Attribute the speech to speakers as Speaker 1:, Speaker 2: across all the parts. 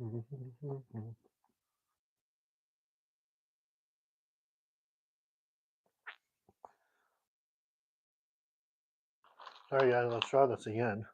Speaker 1: All right, guys, let's try this again.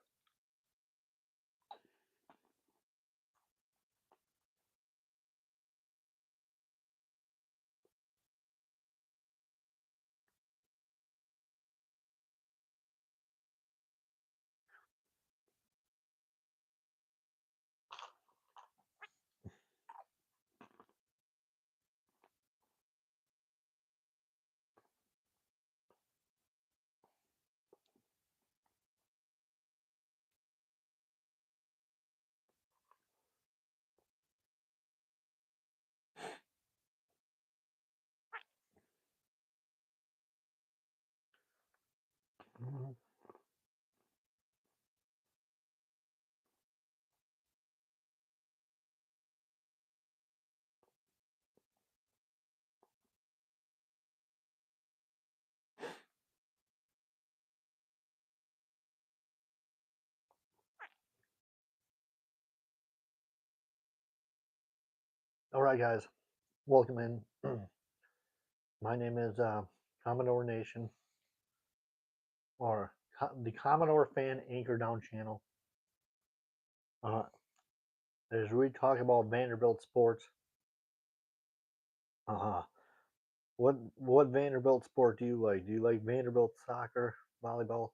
Speaker 1: All right, guys, welcome in. My name is Commodore Nation, or the Commodore Fan Anchor Down channel. Uh, as we talk about Vanderbilt sports, uh, what Vanderbilt sport do you like? Do you like Vanderbilt soccer, volleyball,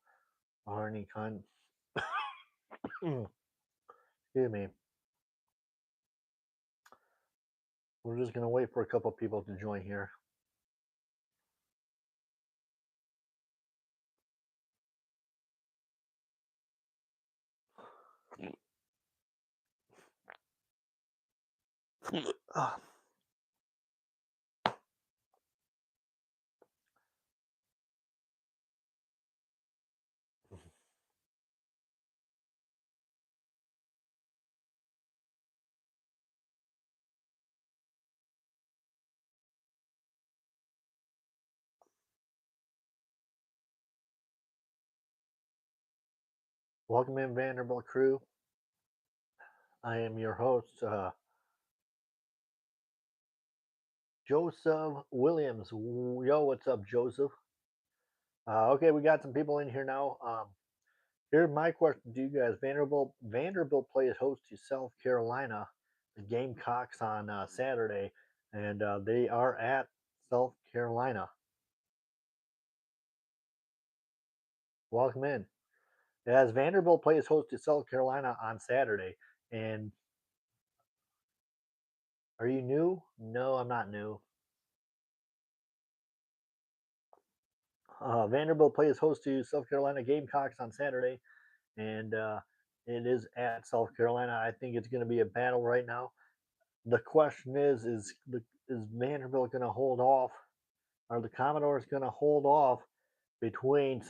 Speaker 1: or any kind? Excuse me. We're just gonna wait for a couple people to join here. Uh, Welcome in, Vanderbilt crew. I am your host, Joseph Williams. Yo, what's up, Joseph? Okay, we got some people in here now. Here's my question to you guys: Vanderbilt plays host to South Carolina, the Gamecocks on Saturday, and they are at South Carolina. Welcome in. As Vanderbilt plays host to South Carolina on Saturday, and are you new? No, I'm not new. Vanderbilt plays host to South Carolina Gamecocks on Saturday, and it is at South Carolina. I think it's going to be a battle right now. The question is Vanderbilt going to hold off? Are the Commodores going to hold off between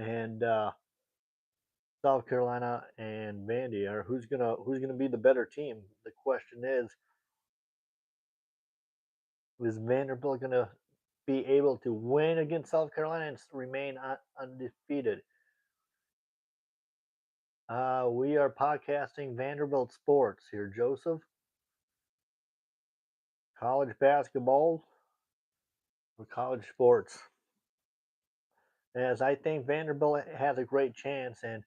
Speaker 1: and South Carolina and Vandy? Or who's gonna be the better team? The question is Vanderbilt going to be able to win against South Carolina and remain undefeated? We are podcasting Vanderbilt sports here, Joseph. College basketball or college sports. As I think Vanderbilt has a great chance, and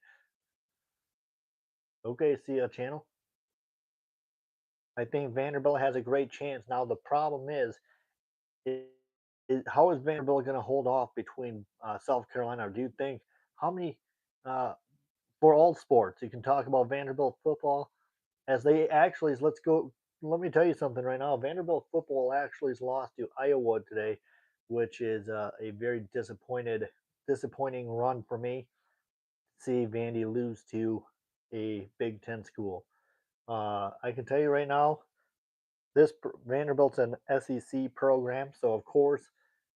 Speaker 1: okay, see a channel. I think Vanderbilt has a great chance. Now the problem is how is Vanderbilt going to hold off between South Carolina? Or do you think how many uh, for all sports you can talk about Vanderbilt football as they actually let's go. Let me tell you something right now. Vanderbilt football actually lost to Iowa today, which is a very disappointing run for me. See Vandy lose to a Big Ten school. I can tell you right now, Vanderbilt's an SEC program, so of course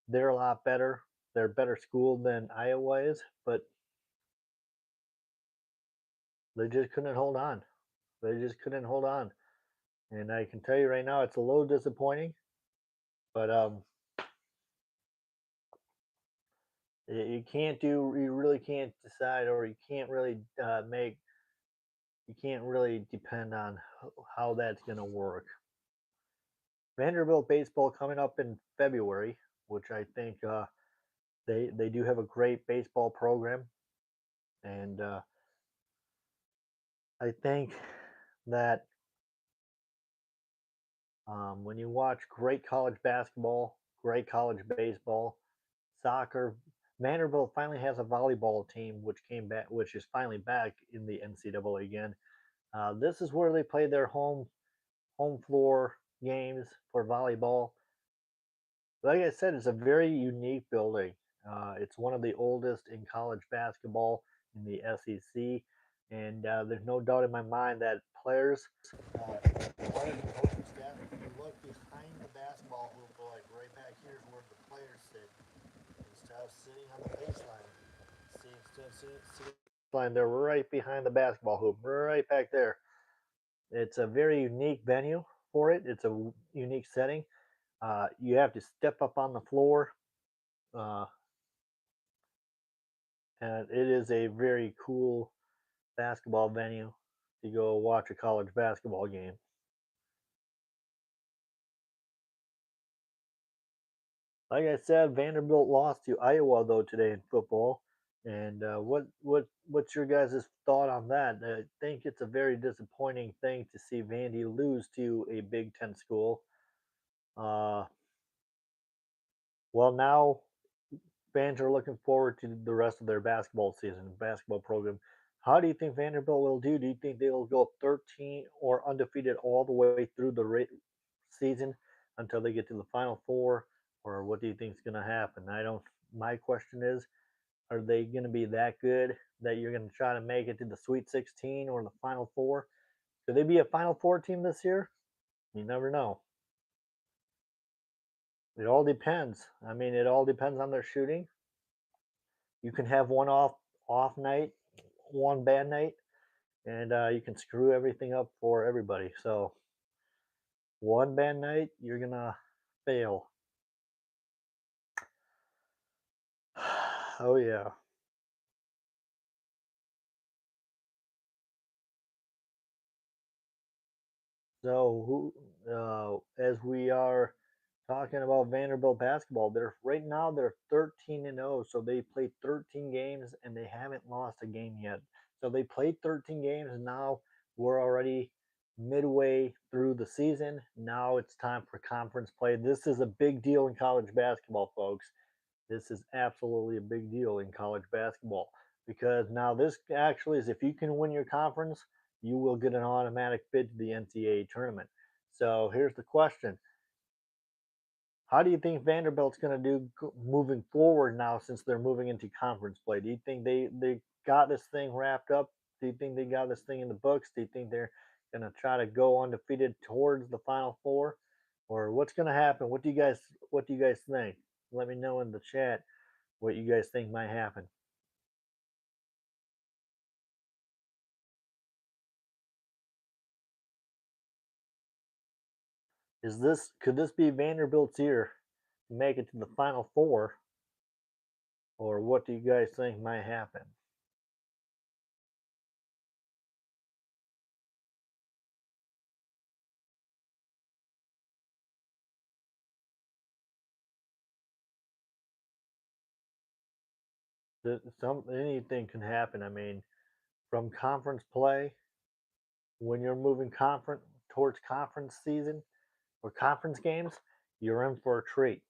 Speaker 1: they're a lot better. They're a better school than Iowa is, but they just couldn't hold on. They just couldn't hold on, and I can tell you right now, it's a little disappointing. But you can't do. You really can't decide, or you can't really make you can't really depend on how that's going to work. Vanderbilt baseball coming up in February, which I think they do have a great baseball program, and I think that when you watch great college basketball, great college baseball, soccer, Vanderbilt finally has a volleyball team which came back, which is finally back in the NCAA again. This is where they play their home floor games for volleyball. Like I said, it's a very unique building. It's one of the oldest in college basketball in the SEC, and there's no doubt in my mind that players, players and coaching staff, if you look behind the basketball hoop, like right back here is where the players sit, instead of sitting on the baseline. See, instead of sitting line, they're right behind the basketball hoop, right back there. It's a very unique venue for it. It's a unique setting. You have to step up on the floor, uh, and it is a very cool basketball venue to go watch a college basketball game. Like I said, Vanderbilt lost to Iowa though today in football. And what's your guys' thought on that? I think it's a very disappointing thing to see Vandy lose to a Big Ten school. Uh, well, now fans are looking forward to the rest of their basketball season, basketball program. How do you think Vanderbilt will do? Do you think they will go 13 or undefeated all the way through the season until they get to the Final Four, or what do you think is going to happen? I don't. My question is, are they going to be that good that you're going to try to make it to the Sweet 16 or the Final Four? Could they be a Final Four team this year? You never know. It all depends. I mean, it all depends on their shooting. You can have one off night, one bad night, and you can screw everything up for everybody. So one bad night, you're gonna fail. Oh yeah. So as we are talking about Vanderbilt basketball, they're right now they're 13-0, so they played 13 games and they haven't lost a game yet. So they played 13 games and now we're already midway through the season. Now it's time for conference play. This is a big deal in college basketball, folks. This is absolutely a big deal in college basketball because now this actually is if you can win your conference, you will get an automatic bid to the NCAA tournament. So here's the question: how do you think Vanderbilt's going to do moving forward now since they're moving into conference play? Do you think they got this thing wrapped up? Do you think they got this thing in the books? Do you think they're going to try to go undefeated towards the Final Four, or what's going to happen? What do you guys think? Let me know in the chat what you guys think might happen. Is this could this be Vanderbilt's year to make it to the Final Four, or what do you guys think might happen? Some anything can happen. I mean, from conference play, when you're moving conference towards conference season or conference games, you're in for a treat.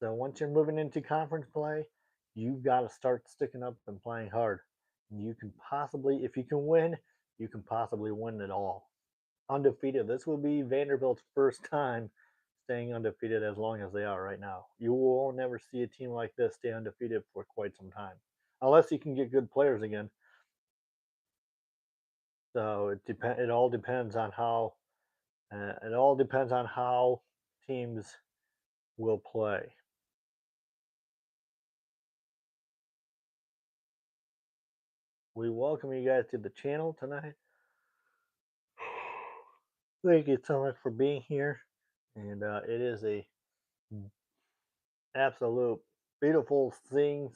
Speaker 1: So once you're moving into conference play, you've got to start sticking up and playing hard. You can possibly, if you can win, you can possibly win it all. Undefeated. This will be Vanderbilt's first time staying undefeated as long as they are right now. You will never see a team like this stay undefeated for quite some time, unless you can get good players again. So it depend. It all depends on how. It all depends on how teams will play. We welcome you guys to the channel tonight. Thank you so much for being here, and it is a absolute beautiful seeing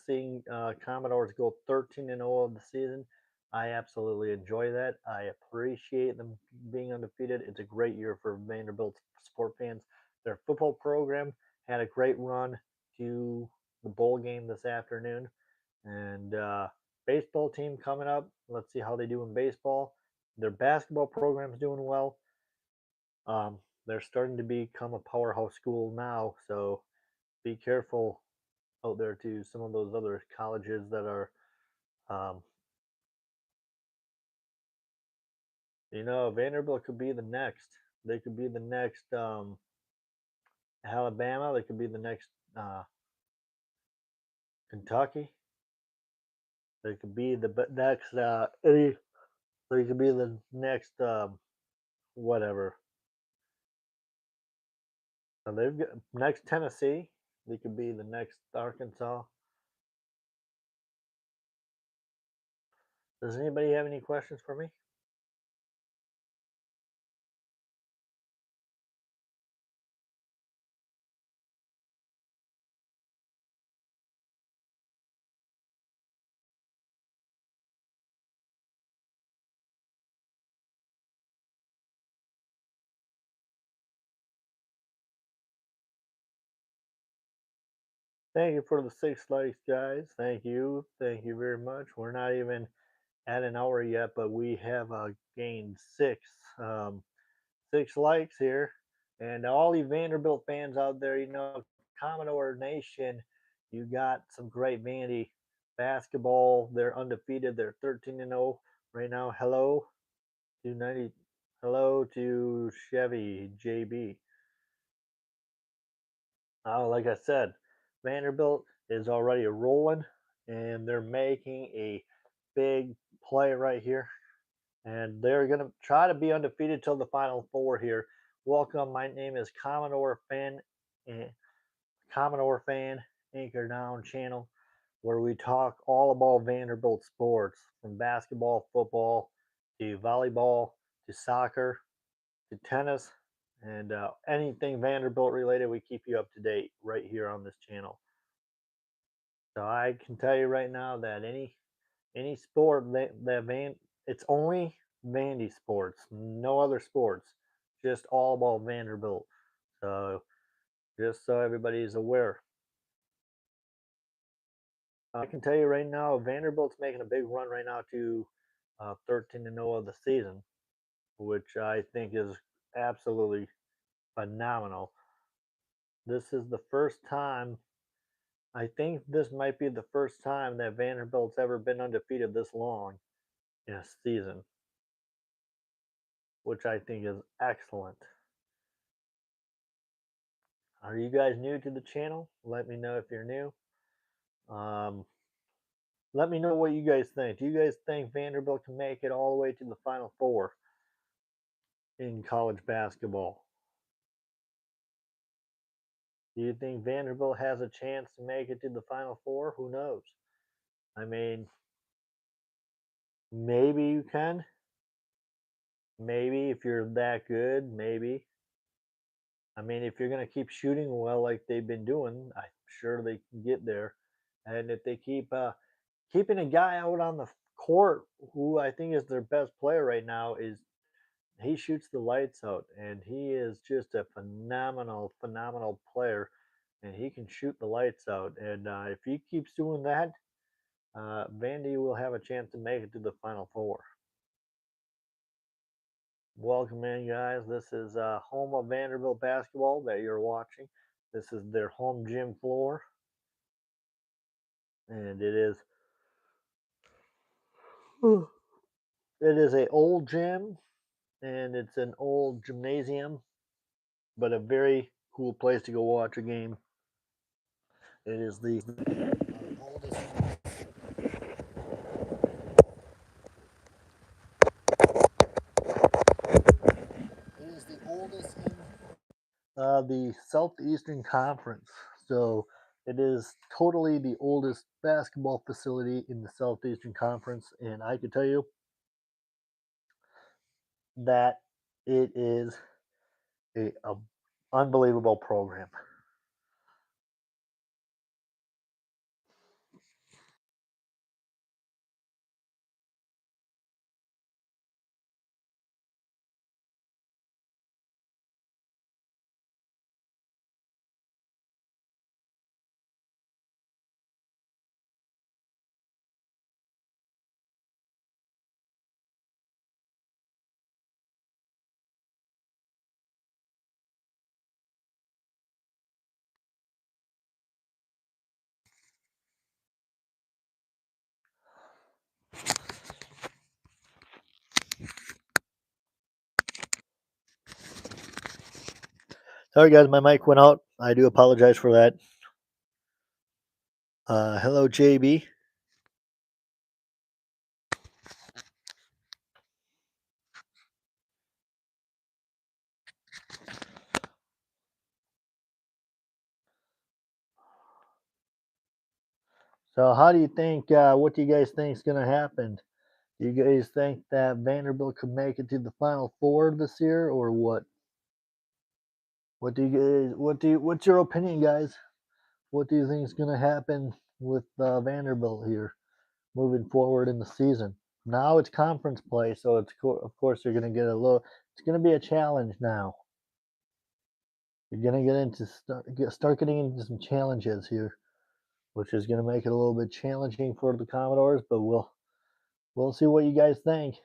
Speaker 1: Commodores go 13-0 of the season. I absolutely enjoy that. I appreciate them being undefeated. It's a great year for Vanderbilt sport fans. Their football program had a great run to the bowl game this afternoon, and baseball team coming up. Let's see how they do in baseball. Their basketball program's doing well. They're starting to become a powerhouse school now, so be careful out there to some of those other colleges that are, um, Vanderbilt could be the next. They could be the next Alabama. They could be the next uh, Kentucky. They could be the next any. They could be the next whatever. So they've got next Tennessee. They could be the next Arkansas. Does anybody have any questions for me? Thank you for the 6 likes, guys. Thank you. Thank you very much. We're not even at an hour yet, but we have gained um, 6 likes here. And all you Vanderbilt fans out there, Commodore Nation, you got some great Vandy basketball. They're undefeated. They're 13-0 right now. Hello to 90. Hello to Chevy JB. Like I said, Vanderbilt is already rolling, and they're making a big play right here, and they're going to try to be undefeated till the Final Four here. Welcome, my name is eh, Commodore Fan Anchor Down channel, where we talk all about Vanderbilt sports, from basketball, football, to volleyball, to soccer, to tennis, and anything Vanderbilt related. We keep you up to date right here on this channel. So I can tell you right now that any sport that it's only Vandy sports, no other sports, just all about Vanderbilt. So just so everybody's aware, I can tell you right now, Vanderbilt's making a big run right now to 13-0 of the season, which I think is absolutely phenomenal. This is the first time. I think this might be the first time that Vanderbilt's ever been undefeated this long in a season, which I think is excellent. Are you guys new to the channel? Let me know if you're new. Um, let me know what you guys think. Do you guys think Vanderbilt can make it all the way to the Final Four in college basketball? Do you think Vanderbilt has a chance to make it to the Final Four? Who knows? I mean, maybe you can. Maybe if you're that good, maybe. I mean, if you're going to keep shooting well like they've been doing, I'm sure they can get there. And if they keep keeping a guy out on the court who I think is their best player right now, is he shoots the lights out, and he is just a phenomenal player, and he can shoot the lights out. And if he keeps doing that, Vandy will have a chance to make it to the Final Four. Welcome in, guys. This is home of Vanderbilt basketball that you're watching. This is their home gym floor, and it is a old gym, and it's an old gymnasium, but a very cool place to go watch a game. It is the oldest. It is the oldest in the Southeastern Conference. So it is totally the oldest basketball facility in the Southeastern Conference, and I can tell you that it is a unbelievable program. Sorry, guys, my mic went out. I do apologize for that. Hello, JB. So, how do you think? What do you guys think is going to happen? Do you guys think that Vanderbilt could make it to the Final Four this year, or what? What do you guys? What's your opinion, guys? What do you think is going to happen with Vanderbilt here moving forward in the season? Now it's conference play, so of course you're going to get a little. It's going to be a challenge now. You're going to start getting into some challenges here, which is going to make it a little bit challenging for the Commodores. But we'll see what you guys think.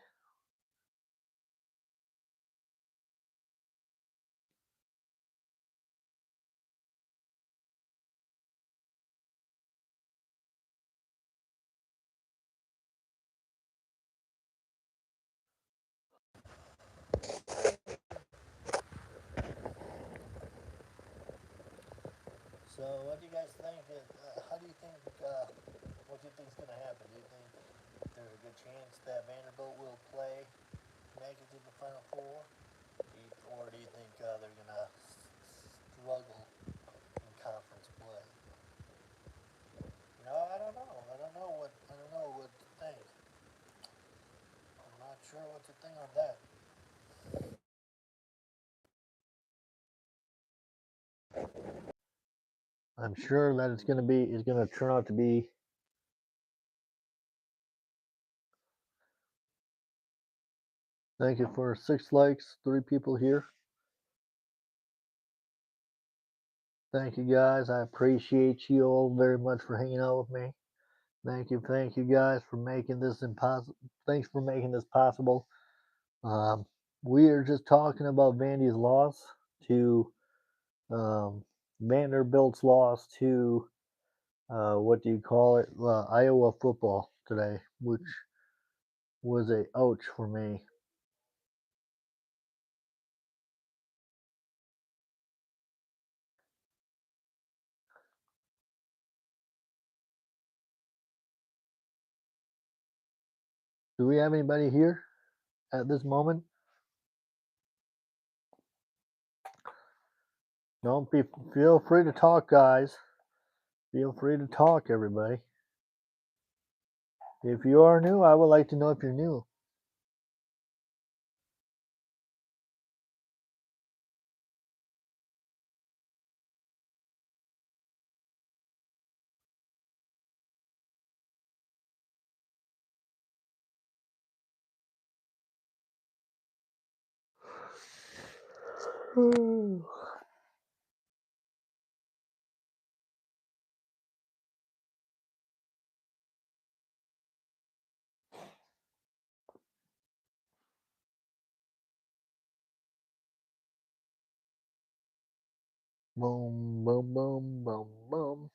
Speaker 1: So, what do you guys think? How do you think? What do you think is going to happen? Do you think there's a good chance that Vanderbilt will make it to the Final Four, or do you think they're going to struggle in conference play? I don't know. I don't know what to think. I'm not sure what to think on that. I'm sure that it's going to turn out to be. Thank you for 6 likes, 3 people here. Thank you guys. I appreciate you all very much for hanging out with me. Thank you guys for making this impossible. Thanks for making this possible. Um, we are just talking about Vandy's loss to um, Vanderbilt's loss to what do you call it? Iowa football today, which was a ouch for me. Do we have anybody here at this moment? Don't be. Feel free to talk, guys. Feel free to talk, everybody. If you are new, I would like to know if you're new. Boom, boom, boom, boom, boom.